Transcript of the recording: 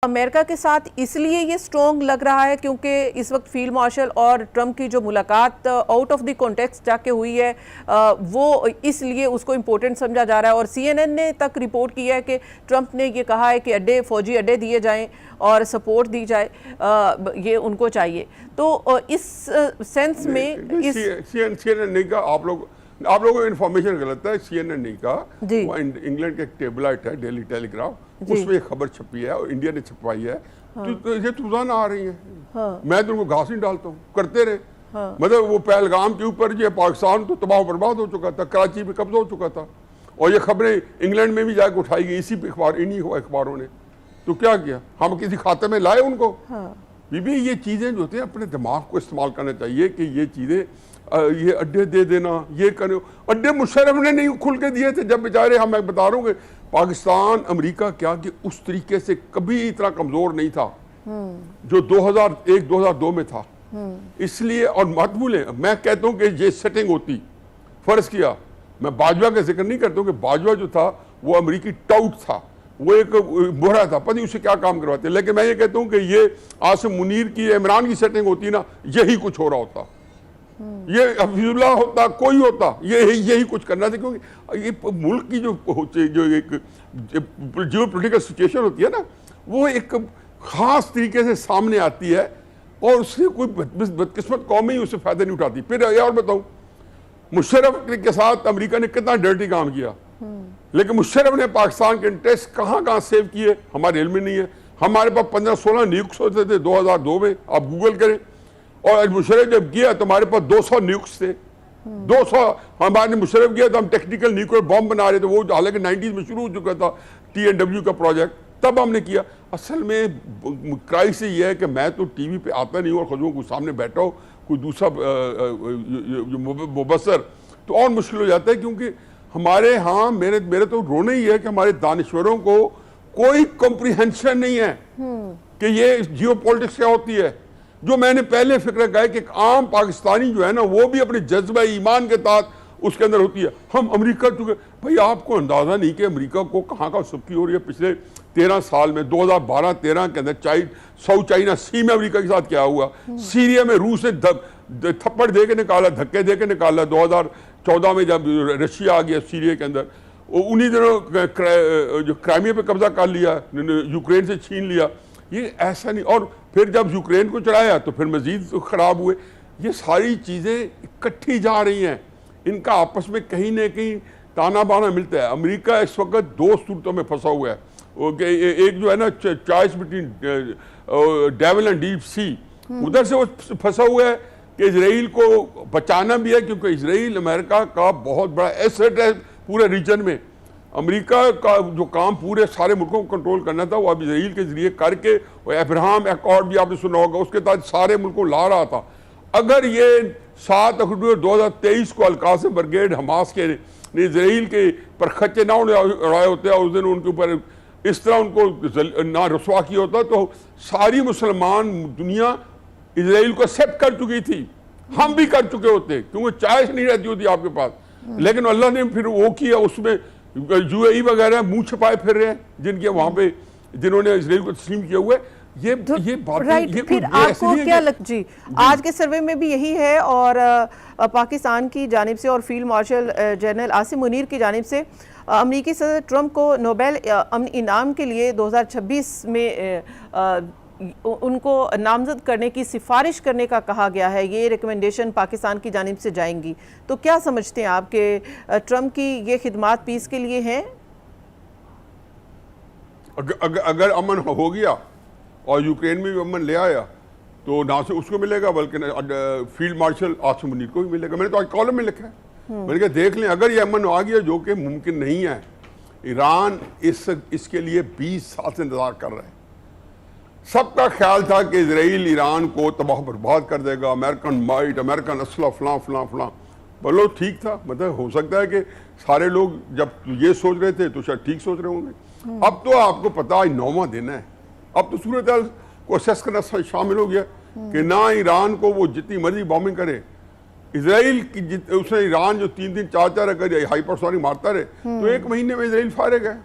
America के साथ इसलिए ये स्ट्रॉन्ग लग रहा है क्योंकि इस वक्त फील्ड मार्शल और ट्रंप की जो मुलाकात आउट ऑफ द कॉन्टेक्स्ट जाके हुई है, वो इसलिए उसको इम्पोर्टेंट समझा जा रहा है। और CNN ने तक रिपोर्ट की है कि ट्रंप ने ये कहा है कि फौजी अड्डे दिए जाएं और सपोर्ट दी जाए, ये उनको चाहिए। तो इस सेंस में CNN नहीं कहा, आप लोगों को इन्फॉर्मेशन गलत है। CNN नहीं कहा, वो इंग्लैंड के एक टेबलाइट है डेली टेलीग्राफ, उसमें एक खबर छपी है और इंडिया ने छपवाई है। तो ये तुफान आ रही है, मैं तो उनको घास नहीं डालता हूँ, करते रहे। मतलब वो पहलगाम के ऊपर जो पाकिस्तान तो तबाह बर्बाद हो चुका था, कराची पे कब्जा हो चुका था, और ये खबरें इंग्लैंड में भी जाकर उठाई गई इसी इन्हीं अखबारों ने। तो क्या किया, हम किसी खाते में लाए उनको? बीबी ये चीज़ें जो होती हैं अपने दिमाग को इस्तेमाल करना चाहिए कि ये चीज़ें, ये अड्डे दे देना, ये करो। अड्डे मुशर्रफ ने नहीं खुल के दिए थे जब बेचारे, हम मैं बता रहा हूँ कि पाकिस्तान अमेरिका क्या कि उस तरीके से कभी इतना कमज़ोर नहीं था जो 2001-2002 में था। इसलिए, और मत भूलें, मैं कहता हूँ कि ये सेटिंग होती, फ़र्ज़ किया, मैं बाजवा का जिक्र नहीं करता हूँ कि बाजवा जो था वो अमेरिकी टाउट था, वो एक बोरा था, पता नहीं उसे क्या काम करवाते, लेकिन मैं ये कहता हूँ कि ये आसिम मुनीर की, इमरान की सेटिंग होती ना, यही कुछ हो रहा होता, ये हफीजुल्लाह होता, कोई होता, यही कुछ करना था। क्योंकि ये मुल्क की जो एक जियो पोलिटिकल सिचुएशन होती है ना, वो एक ख़ास तरीके से सामने आती है और उससे कोई बदकिस्मत कौम ही उससे फ़ायदा नहीं उठाती। फिर और बताऊँ, मुशर्रफ के साथ अमेरिका ने कितना डर्टी काम किया, लेकिन मुशर्रफ ने पाकिस्तान के इंटरेस्ट कहाँ सेव किए हमारे इल्म में नहीं है। हमारे पास 15-16 न्यूक्स होते थे 2002 में, आप गूगल करें, और मुशर्रफ जब गया तो हमारे पास 200 न्यूक्स थे, 200। हमारे मुशर्रफ गया तो हम टेक्निकल न्यूक्लियर बॉम्ब बना रहे थे, वो हालांकि 90s में शुरू हो चुका था TNW का प्रोजेक्ट, तब हमने किया। असल में क्राइसिस ये है कि मैं तो टीवी पे आता नहीं हूँ और खुद को सामने बैठा हो कोई दूसरा मुबसर, तो और मुश्किल हो जाता है। क्योंकि हमारे यहाँ मेरे तो रोना ही है कि हमारे दानिश्वरों को कोई कॉम्प्रिहेंशन नहीं है कि ये जियो पॉलिटिक्स क्या होती है। जो मैंने पहले फिक्र कहा है कि एक आम पाकिस्तानी जो है ना, वो भी अपने जज्बा ईमान के तहत उसके अंदर होती है। हम अमेरिका चुके, भाई आपको अंदाज़ा नहीं कि अमेरिका को कहाँ का सबकी हो रही है। पिछले 13 साल में 2012-13 के अंदर साउथ चाइना सी में अमेरिका के साथ क्या हुआ, सीरिया में रूस ने थप्पड़ दे के निकाला, धक्के दे के निकाला। 2014 में जब रशिया आ गया सीरिया के अंदर, उन्हीं दिनों जो क्राइमिया पे कब्जा कर लिया, यूक्रेन से छीन लिया। ये ऐसा नहीं, और फिर जब यूक्रेन को चढ़ाया तो फिर मजीद ख़राब हुए। ये सारी चीज़ें इकट्ठी जा रही हैं, इनका आपस में कहीं ना कहीं ताना बाना मिलता है। अमेरिका इस वक्त 2 सूरतों में फंसा हुआ है। एक जो है ना choice between devil and deep sea, उधर से वो फंसा हुआ है कि इजराइल को बचाना भी है, क्योंकि इजराइल अमेरिका का बहुत बड़ा एसेट है पूरे रीजन में। अमेरिका का जो काम पूरे सारे मुल्कों को कंट्रोल करना था, वो अब इजराइल के जरिए करके, वो अब्राहम अकॉर्ड भी आपने सुना होगा, उसके तहत सारे मुल्कों को ला रहा था। अगर ये 7 अक्टूबर 2023 को अल-कासिम ब्रिगेड हमास के इजराइल के पर खच्चे ना उड़ाए होते और उस दिन उनके ऊपर इस तरह उनको ना रसवा किया होता, तो सारी मुसलमान दुनिया इजराइल को एक्सेप्ट कर चुकी थी, हम भी कर चुके होते, क्योंकि चॉइस नहीं रहती होती आपके पास। लेकिन अल्लाह ने फिर वो किया, उसमें UAE वगैरह मुंह छुपाए फिर रहे हैं जिनके वहां पे, जिन्होंने इजराइल को तस्लीम किया हुआ है। ये बातें, ये फिर आपको क्या जी आज के सर्वे में भी यही है, और पाकिस्तान की जानिब से और field marshal general Asim Munir की जानिब से अमेरिकी सदर ट्रंप को नोबेल अमन इनाम के लिए 2026 में उनको नामजद करने की सिफारिश करने का कहा गया है। ये रिकमेंडेशन पाकिस्तान की जानिब से जाएंगी, तो क्या समझते हैं आप कि ट्रंप की ये खिदमात पीस के लिए हैं? अगर अमन हो गया और यूक्रेन में भी अमन ले आया तो ना से उसको मिलेगा, बल्कि फील्ड मार्शल आसिम मुनीर को भी मिलेगा। मैंने तो आज कॉलम में लिखा है, मैंने कहा देख लें, अगर ये अमन आ गया, जो कि मुमकिन नहीं है। ईरान इसके लिए 20 साल से इंतजार कर रहा है। सबका ख्याल था कि इजराइल ईरान को तबाह बर्बाद कर देगा, अमेरिकन माइट, अमेरिकन असला, फलां फलां फलां। बोलो ठीक था, मतलब हो सकता है कि सारे लोग जब ये सोच रहे थे तो शायद ठीक सोच रहे होंगे। अब तो आपको पता है 9वां दिन है, अब तो सूरत हाल को असेस करना शामिल हो गया कि ना ईरान को वो जितनी मर्जी बॉम्बिंग करे, इजराइल की उसने ईरान जो 3-3 4-4 अगर हाइपरसोनिक मारता रहे तो 1 महीने में इजराइल फारेग है।